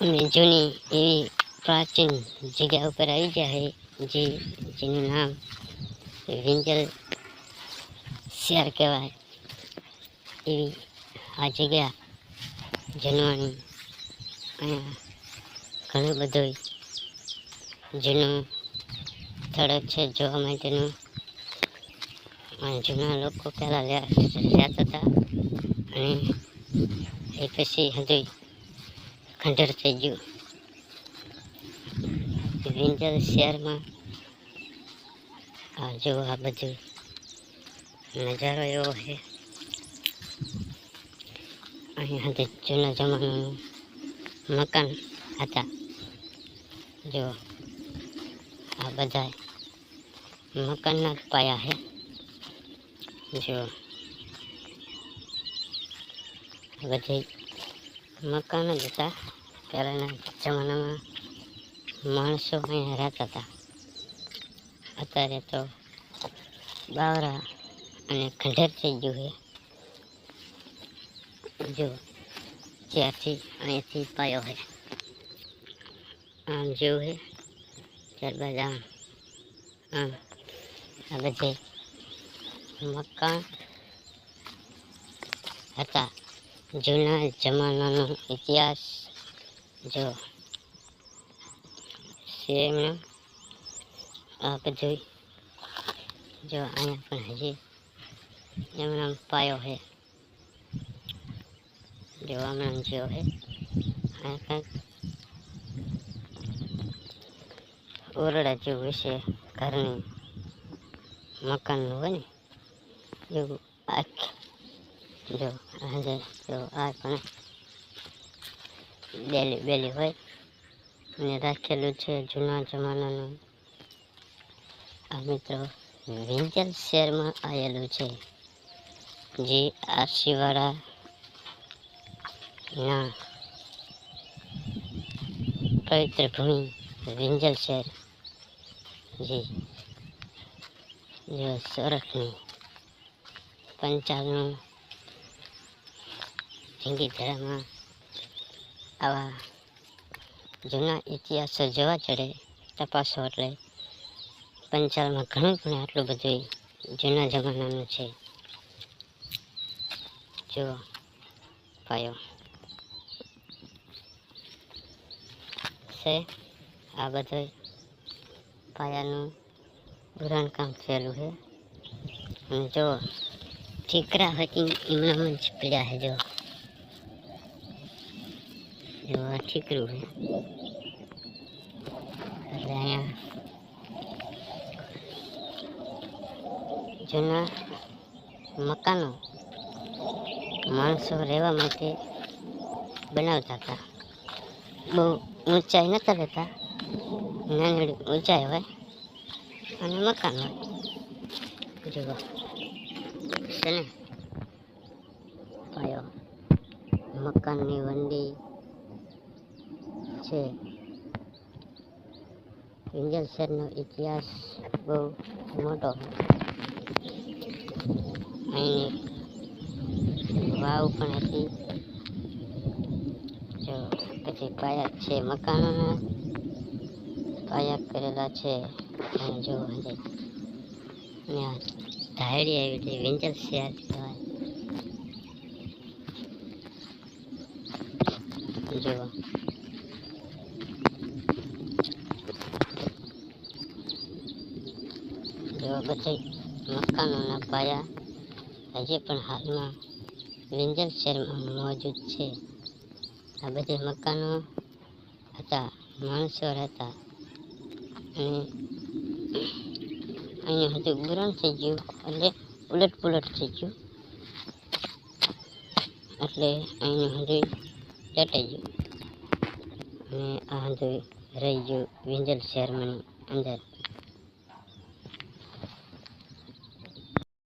અમે જૂની એવી પ્રાચીન જગ્યા ઉપર આવી ગયા છે જેનું નામ વિંજલ શહેર કહેવાય. એવી આ જગ્યા જનવાની અહીંયા ઘણું બધું જૂનું સ્થળ છે જોવા માટેનું. જૂના લોકો પહેલાં રહેતા હતા અને એ પછી હજુ ખંડર થઈ ગયું. વિંજલ શહેરમાં જો આ બધું નજારો એવો છે. અહીંયા હજુ જૂના જમાનાનું મકાન હતા. જો આ બધા મકાનના જ પાયા છે. જો બધી મકાન જ હતા. પહેલાંના જમાનામાં માણસો અહીંયા રહેતા હતા. અત્યારે તો બાવરા અને ખંડેર થઈ ગયું છે. જો ત્યારથી અહીંયાથી પાયો છે. આમ જેવું છે ત્યારબાદ આમ આ બધે મકાન હતા. જૂના જમાનાનો ઇતિહાસ જો શહેરમાં આ બધું જો અહીંયા પણ હજી એમના પાયો છે. જો હમણાં જેવો છે અહીંયા કંઈક ઓરડા જેવું હશે ઘરની મકાનનું હોય ને એવું. જો આજે જો આ પણ બેલી હોય અને રાખેલું છે જૂના જમાનાનું. આ મિત્રો વિંજલ શહેરમાં આવેલું છે જે આરસીવાળા ના પવિત્ર ભૂમિ વિંજલ શહેર જે સોરઠની પંચાલનું હિન્દી ધરામાં આવા જૂના ઇતિહાસો જોવા ચડે તપાસો એટલે પંચાલમાં ઘણું પણ આટલું બધું જૂના જમાનાનું છે. જો પાયો છે. આ બધું પાયાનું પુરાણ કામ થયેલું છે. અને જો ઠીકરા હતી એમના જ પડ્યા છે. જો આ ઠીકરું છે એટલે અહીંયા જૂના મકાનો માણસો રહેવા માટે બનાવતા હતા. બહુ ઊંચાઈ નહોતા રહેતા, નાની ઊંચાઈ હોય અને મકાન હોય. જુઓ છે ને પાયો મકાનની વંડી છે. વિંજલ શહેરનો ઇતિહાસ બહુ મોટો. અહીંની વાવ પણ હતી. જો પછી પાયા છે મકાનોના પાયા કરેલા છે. અને જો ત્યાં ધાયડી આવી હતી વિંજલ શહેર કહેવાય. જુઓ બધી મકાનોના પાયા હજી પણ હાલમાં વિંજલ શહેરમાં મોજૂદ છે. આ બધી મકાનો હતા, માણસો રહેતા અને અહીંયા હજુ બુરણ થઈ ગયું એટલે ઉલટ પુલટ થઈ ગયું એટલે અહીંનું હજુ દટાઈ ગયું અને આ હજુ રહી ગયું વિંજલ શહેરની અંદર.